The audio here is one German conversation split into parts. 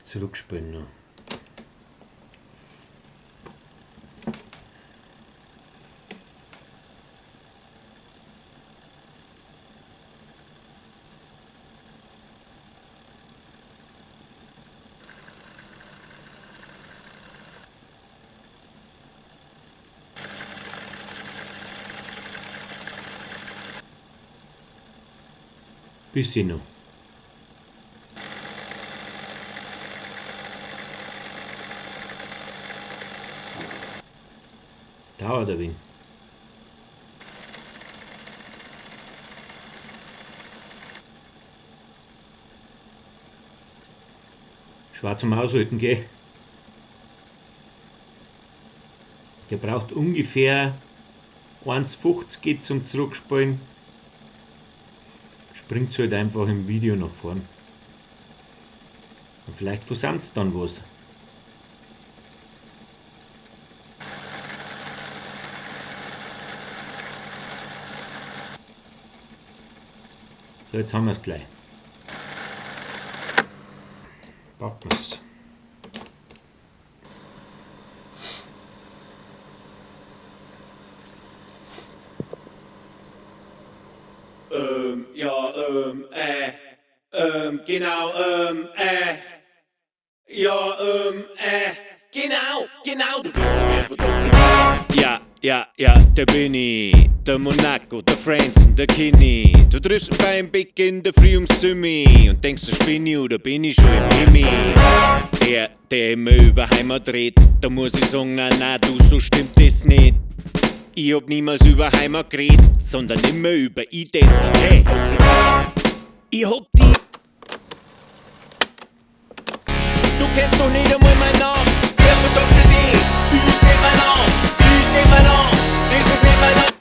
zurückspielen noch. Bisschen noch. Dauert ein wenig. Schwer zum Aushalten, gell? Der braucht ungefähr 1,50 geht zum Zurückspulen. Springt halt einfach im Video nach vorn. Und vielleicht versammelt es dann was. So, jetzt haben wir es gleich. Packen wir es. Ja, genau, ja, genau, du bist der verdammt. Ja, da bin ich, der Monaco, der Franzen, der Kinny. Du triffst mich beim Big in der Früh ums Summi und denkst, du bin ich oder bin ich schon im Himmel? Der immer über Heimat redet, da muss ich sagen, nein, du, so stimmt das nicht. Ich hab niemals über Heimat geredet, sondern immer über Identität. Ich hab die. Du kennst doch nicht einmal meinen Namen. Wer verdoppelt dich? Ich seh mein Namen. Das ist nicht mein Name.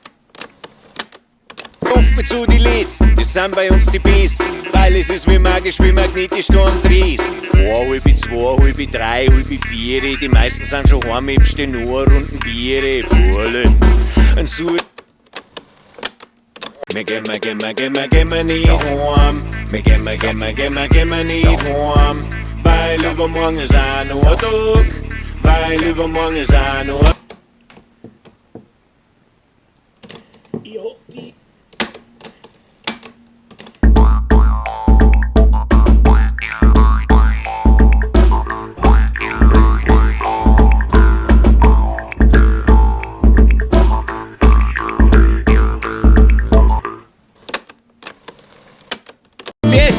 Ruft mir zu die Lieds, das sind bei uns die Besten. Weil es ist wie magisch, wie magnetisch da am Dresden. 1,5, 2,5, 3,5, 4. Die meisten sind schon heim, ich besteh nur runden Biere. Burle, ein Sur. Wir gehen nicht heim. Wir gehen nicht heim. Weil übermorgen ist auch nur ein Tag. Weil übermorgen ist auch nur ein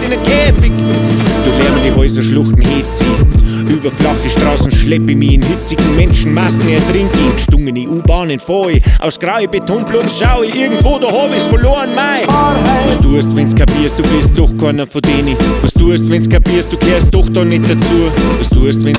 in den Käfig. Du lernst die Häuser Schluchten hinziehen. Über flache Straßen schlepp ich mich in hitzigen Menschenmassen ertrink ich. In gestungene U-Bahnen fahr ich. Aus graue Betonblöcken schau ich. Irgendwo da hab ich's verloren, mei. Was tust, wenn's kapierst, du bist doch keiner von denen. Was tust, wenn's kapierst, du kehrst doch da nicht dazu. Was tust, wenn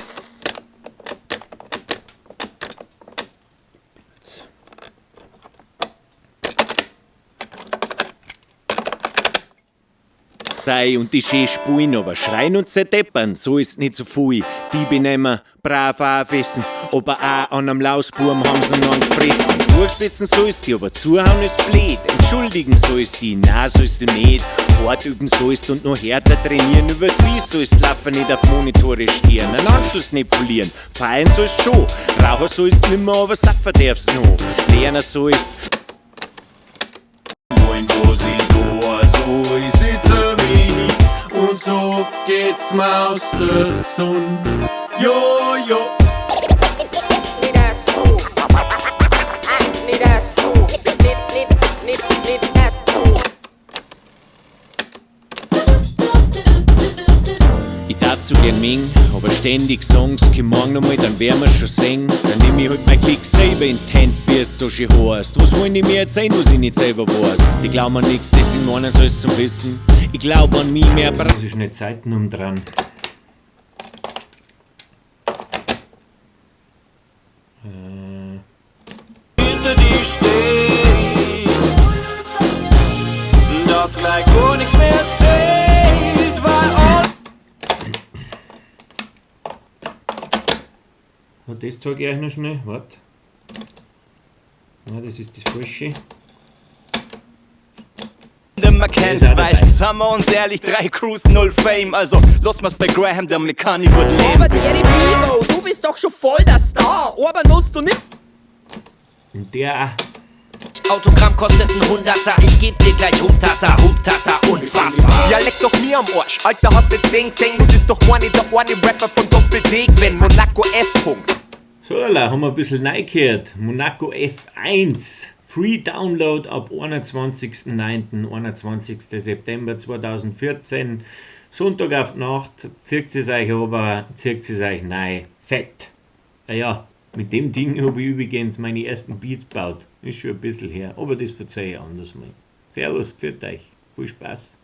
und die schön spulen, aber schreien und zerdeppern, so ist nicht so viel. Die benehmen brav aufessen, aber auch an einem Lausbuben haben sie noch gefressen. Durchsetzen sollst du, aber zuhauen ist blöd. Entschuldigen sollst du, nein sollst du nicht. Hart üben sollst und noch härter trainieren. Über die sollst laufen, nicht auf Monitore stieren. Einen Anschluss nicht verlieren, feiern sollst schon. Rauchen sollst nimmer, aber saufen darfst noch. Lernen sollst wollen, wo sie da, so ich sitze und so geht's mir aus der Sonne. Jo, jo. Ich darf so gern mengen, aber ständig Songs, komm morgen nochmal, dann werden wir schon singen. Dann nehm ich halt mein Klick selber in die Hand, wie es so schön heißt. Was wollen die mir erzählen, was ich nicht selber weiß? Die glauben an nix, das in meinen soll's zum Wissen. Ich glaub an mich mehr. Das ist nicht Seiten umdrehen. Hinter dir steht, dass gleich gar nichts mehr zählt, weil all. Und das zeige ich euch noch schnell. Warte. Nein, das ist das Falsche. immer kennst, weißt, sind wir uns ehrlich, 3 Crews, 0 Fame, also lass mal's bei Graham, der Amerikaner wird leben. Aber Derry Bivo, du bist doch schon voll der Star, aber nutzt du nicht. Und der Autogramm kostet ein Hunderter, ich geb dir gleich Humtata, unfassbar. Ja, leck doch mir am Arsch, Alter, hast jetzt Ding gesehen, das ist doch der eine Rapper von Doppel-D, wenn Monaco F. So, da haben wir ein bisschen reingehört. Monaco F1. Free Download ab 21.09. 21. September 2014. Sonntag auf die Nacht. Zieht es euch aber, zieht es euch rein. Fett. Naja, mit dem Ding habe ich übrigens meine ersten Beats gebaut. Ist schon ein bisschen her, aber das verzeihe ich anders mal. Servus, pfiat euch. Viel Spaß.